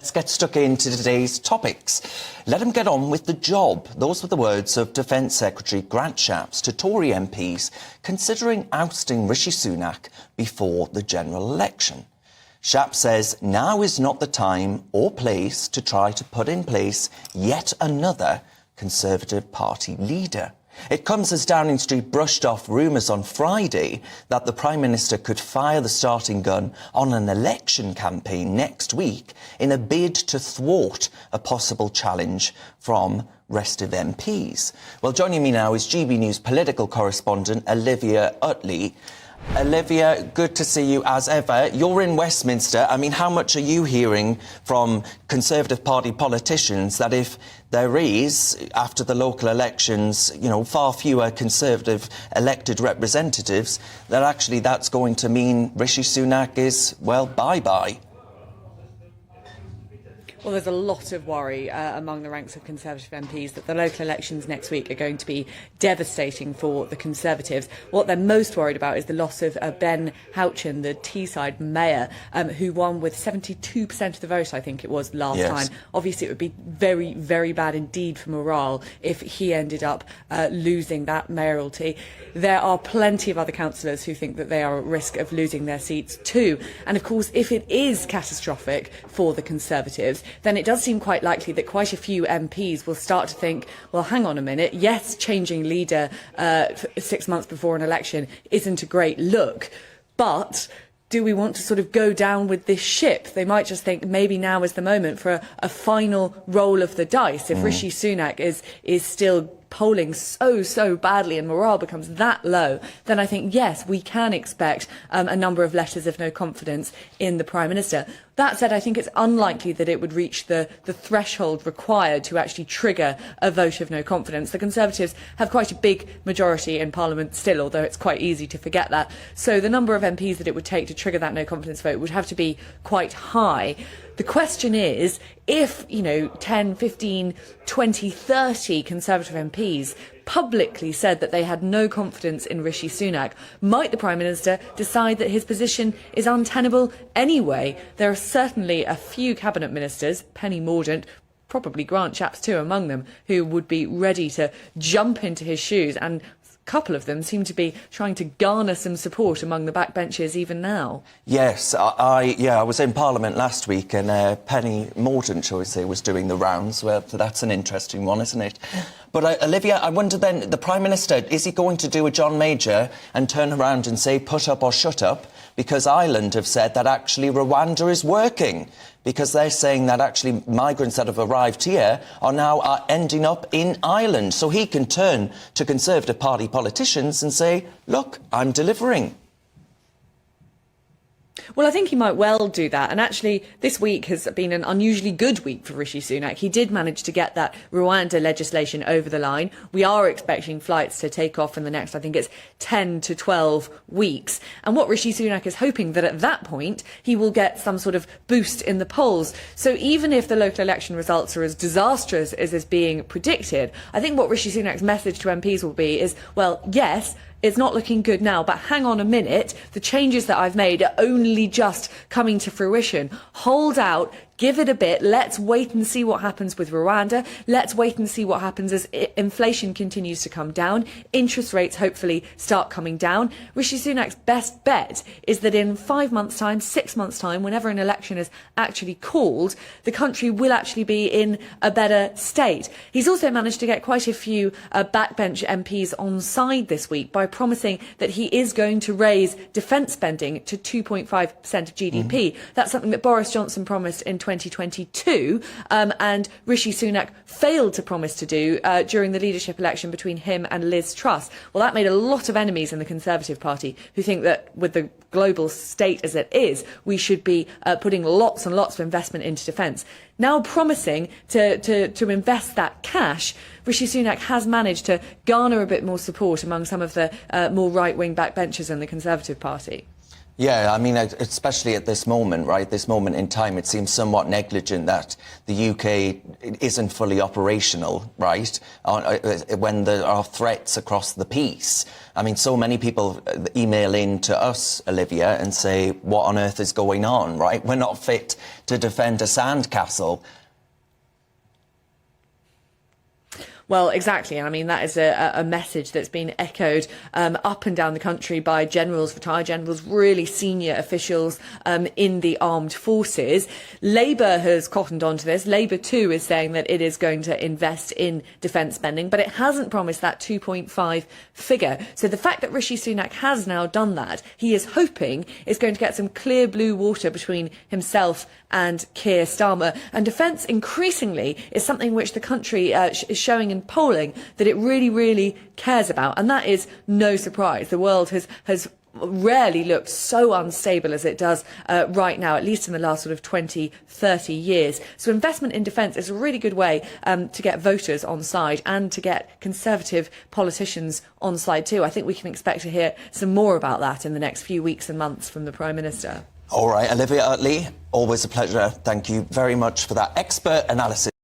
Let's get stuck into today's topics. Let him get on with the job. Those were the words of Defence Secretary Grant Shapps to Tory MPs considering ousting Rishi Sunak before the general election. Shapps says now is not the time or place to try to put in place yet another Conservative Party leader. It comes as Downing Street brushed off rumours on Friday that the Prime Minister could fire the starting gun on an election campaign next week in a bid to thwart a possible challenge from restive MPs. Well, joining me now is GB News political correspondent Olivia Utley. Olivia, good to see you as ever. You're in Westminster. I mean, how much are you hearing from Conservative Party politicians that if there is, after the local elections, far fewer Conservative elected representatives, that actually that's going to mean Rishi Sunak is, well, bye-bye? Well, there's a lot of worry among the ranks of Conservative MPs that the local elections next week are going to be devastating for the Conservatives. What they're most worried about is the loss of Ben Houchen, the Teesside mayor, who won with 72% of the vote, I think it was, last time. Obviously, it would be very, very bad indeed for morale if he ended up losing that mayoralty. There are plenty of other councillors who think that they are at risk of losing their seats too. And, of course, if it is catastrophic for the Conservatives, then it does seem quite likely that quite a few MPs will start to think, well, hang on a minute, yes, changing leader 6 months before an election isn't a great look, but do we want to sort of go down with this ship? They might just think maybe now is the moment for a final roll of the dice. If Rishi Sunak is still polling so badly and morale becomes that low, then I think, yes, we can expect a number of letters of no confidence in the Prime Minister. That said, I think it's unlikely that it would reach the threshold required to actually trigger a vote of no confidence. The Conservatives have quite a big majority in Parliament still, although it's quite easy to forget that. So the number of MPs that it would take to trigger that no confidence vote would have to be quite high. The question is, if, 10, 15, 20, 30 Conservative MPs publicly said that they had no confidence in Rishi Sunak, might the Prime Minister decide that his position is untenable anyway? There are certainly a few Cabinet Ministers, Penny Mordaunt, probably Grant Shapps too among them, who would be ready to jump into his shoes, and a couple of them seem to be trying to garner some support among the backbenchers even now. Yes, I was in Parliament last week and Penny Mordaunt, shall we say, was doing the rounds. Well, that's an interesting one, isn't it? But Olivia, I wonder then, the Prime Minister, is he going to do a John Major and turn around and say put up or shut up? Because Ireland have said that actually Rwanda is working, because they're saying that actually migrants that have arrived here are now ending up in Ireland. So he can turn to Conservative Party politicians and say, look, I'm delivering. Well, I think he might well do that. And actually, this week has been an unusually good week for Rishi Sunak. He did manage to get that Rwanda legislation over the line. We are expecting flights to take off in the next, I think it's 10 to 12 weeks. And what Rishi Sunak is hoping that at that point, he will get some sort of boost in the polls. So even if the local election results are as disastrous as is being predicted, I think what Rishi Sunak's message to MPs will be is, well, yes, it's not looking good now, but hang on a minute, the changes that I've made are only just coming to fruition. Hold out, give it a bit, let's wait and see what happens with Rwanda, let's wait and see what happens as inflation continues to come down, interest rates hopefully start coming down. Rishi Sunak's best bet is that in 5 months' time, 6 months' time, whenever an election is actually called, the country will actually be in a better state. He's also managed to get quite a few backbench MPs on side this week by promising that he is going to raise defence spending to 2.5% of GDP. That's something that Boris Johnson promised in 2022 and Rishi Sunak failed to promise to do during the leadership election between him and Liz Truss. Well, that made a lot of enemies in the Conservative Party who think that with the global state as it is, we should be putting lots and lots of investment into defence. Now promising to invest that cash, Rishi Sunak has managed to garner a bit more support among some of the more right-wing backbenchers in the Conservative Party. Yeah, I mean, especially at this moment, right, this moment in time, it seems somewhat negligent that the UK isn't fully operational, right, when there are threats across the piece. I mean, so many people email in to us, Olivia, and say, what on earth is going on, right? We're not fit to defend a sandcastle. Well, exactly. I mean, that is a message that's been echoed up and down the country by generals, retired generals, really senior officials in the armed forces. Labour has cottoned onto this. Labour, too, is saying that it is going to invest in defence spending, but it hasn't promised that 2.5 figure. So the fact that Rishi Sunak has now done that, he is hoping is going to get some clear blue water between himself and Keir Starmer. And defence increasingly is something which the country is showing in polling that it really, really cares about. And that is no surprise. The world has rarely looked so unstable as it does right now, at least in the last sort of 20, 30 years. So investment in defence is a really good way to get voters on side and to get Conservative politicians on side too. I think we can expect to hear some more about that in the next few weeks and months from the Prime Minister. All right, Olivia Utley, always a pleasure. Thank you very much for that expert analysis.